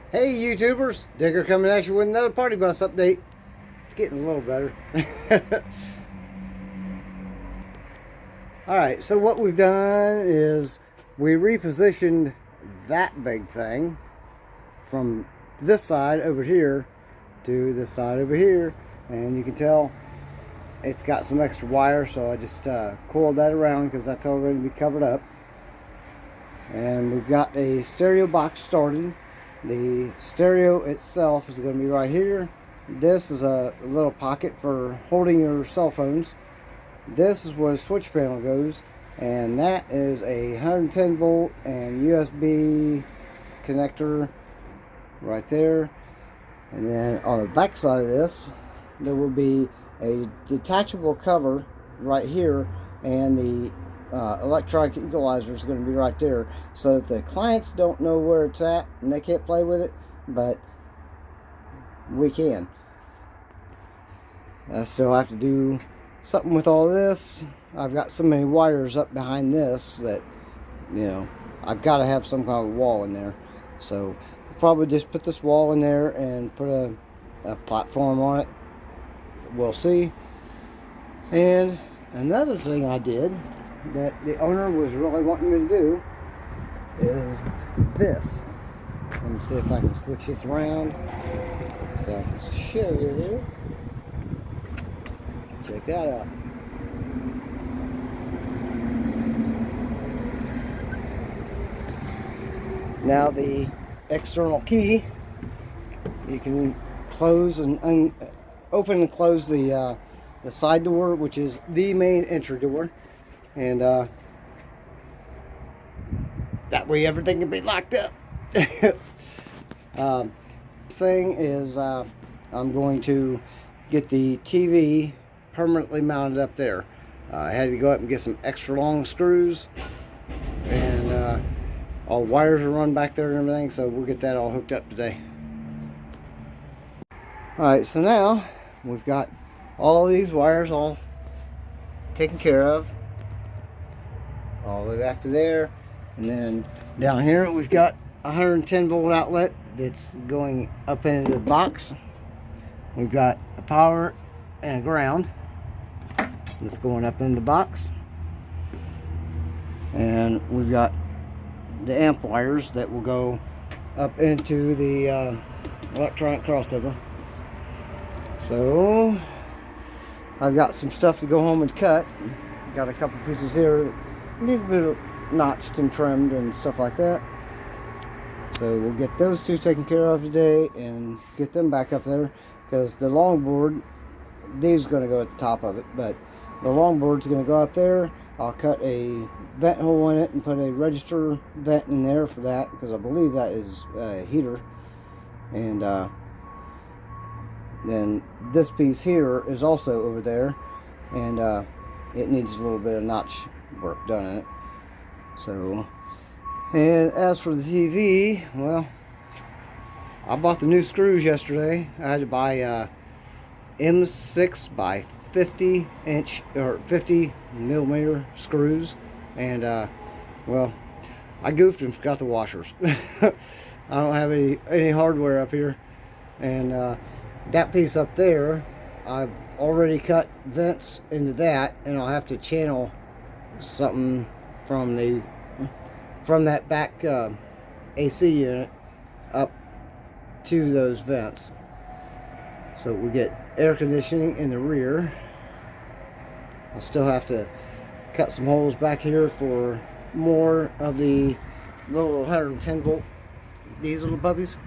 Hey YouTubers, Digger coming at you with another party bus update. It's getting a little better. Alright, so what we've done is we repositioned that big thing from this side over here to this side over here, and you can tell it's got some extra wire, so I just coiled that around because that's all going to be covered up. And we've got a stereo box started. The stereo itself is going to be right here. This is a little pocket for holding your cell phones. This is where the switch panel goes, and that is a 110 volt and USB connector right there. And then on the back side of this, there will be a detachable cover right here, and the electronic equalizer is going to be right there, so that the clients don't know where it's at and they can't play with it, but we can. I still have to do something with all this. I've got so many wires up behind this that, you know, I've got to have some kind of wall in there. So I'll probably just put this wall in there and put a platform on it. We'll see. And another thing I did that the owner was really wanting me to do is this. Let me see if I can switch this around so I can show you here. Check that out. Now the external key, you can close and open and close the side door, which is the main entry door, and that way everything can be locked up. This thing is I'm going to get the TV permanently mounted up there. I had to go up and get some extra long screws, and all the wires are run back there and everything, so we'll get that all hooked up today. Alright, so now we've got all these wires all taken care of, all the way back to there, and then down here we've got a 110 volt outlet that's going up into the box. We've got a power and a ground that's going up in the box, and we've got the amp wires that will go up into the electronic crossover. So I've got some stuff to go home and cut. Got a couple pieces here that need a bit notched and trimmed and stuff like that. So we'll get those two taken care of today and get them back up there, because the longboard, these are going to go at the top of it, but the longboard's going to go up there. I'll cut a vent hole in it and put a register vent in there for that, because I believe that is a heater. And then this piece here is also over there, and it needs a little bit of notch work done in it. So, and as for the TV, well, I bought the new screws yesterday. I had to buy M6 by 50 inch or 50 millimeter screws, and well, I goofed and forgot the washers. I don't have any hardware up here, and that piece up there, I've already cut vents into that, and I'll have to channel something from that back AC unit up to those vents, so we get air conditioning in the rear. I'll still have to cut some holes back here for more of the little 110 volt diesel puppies.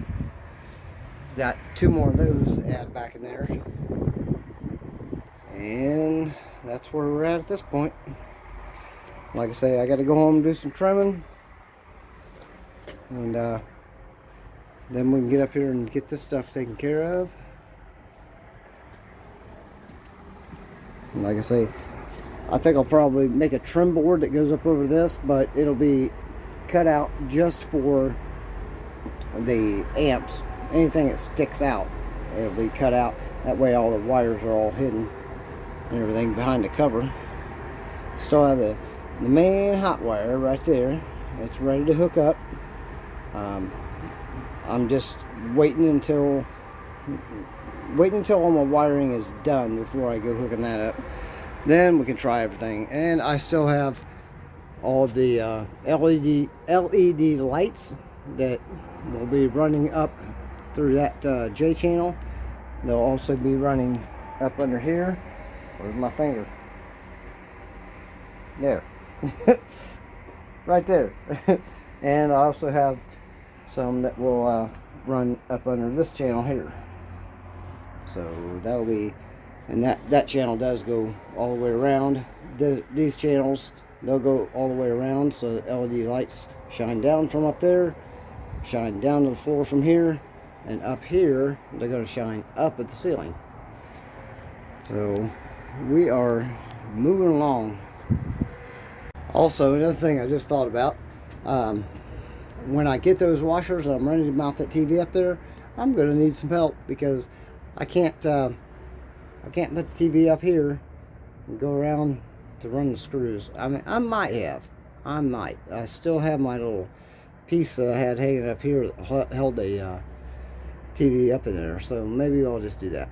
Got two more of those to add back in there, and that's where we're at this point. Like I say, I got to go home and do some trimming, and then we can get up here and get this stuff taken care of. And like I say, I think I'll probably make a trim board that goes up over this, but it'll be cut out just for the amps. Anything that sticks out, it'll be cut out. That way all the wires are all hidden and everything behind the cover. Still have the main hot wire right there. It's ready to hook up. I'm just waiting until all my wiring is done before I go hooking that up. Then we can try everything. And I still have all of the LED lights that will be running up through that J channel. They'll also be running up under here. Where's my finger? There. Right there. And I also have some that will run up under this channel here. So that'll be, and that channel does go all the way around. These channels, they'll go all the way around, so the LED lights shine down from up there, shine down to the floor from here, and up here they're going to shine up at the ceiling. So we are moving along. Also, another thing I just thought about, when I get those washers and I'm ready to mount that TV up there, I'm going to need some help, because I can't put the TV up here and go around to run the screws. I mean, I might. I still have my little piece that I had hanging up here that held a TV up in there, so maybe I'll just do that.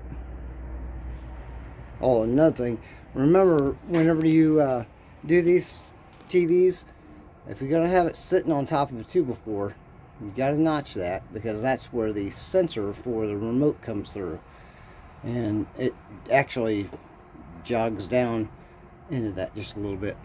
Oh, another thing, remember, whenever you do these TVs, if you're going to have it sitting on top of a 2x4, you got to notch that, because that's where the sensor for the remote comes through, and it actually jogs down into that just a little bit.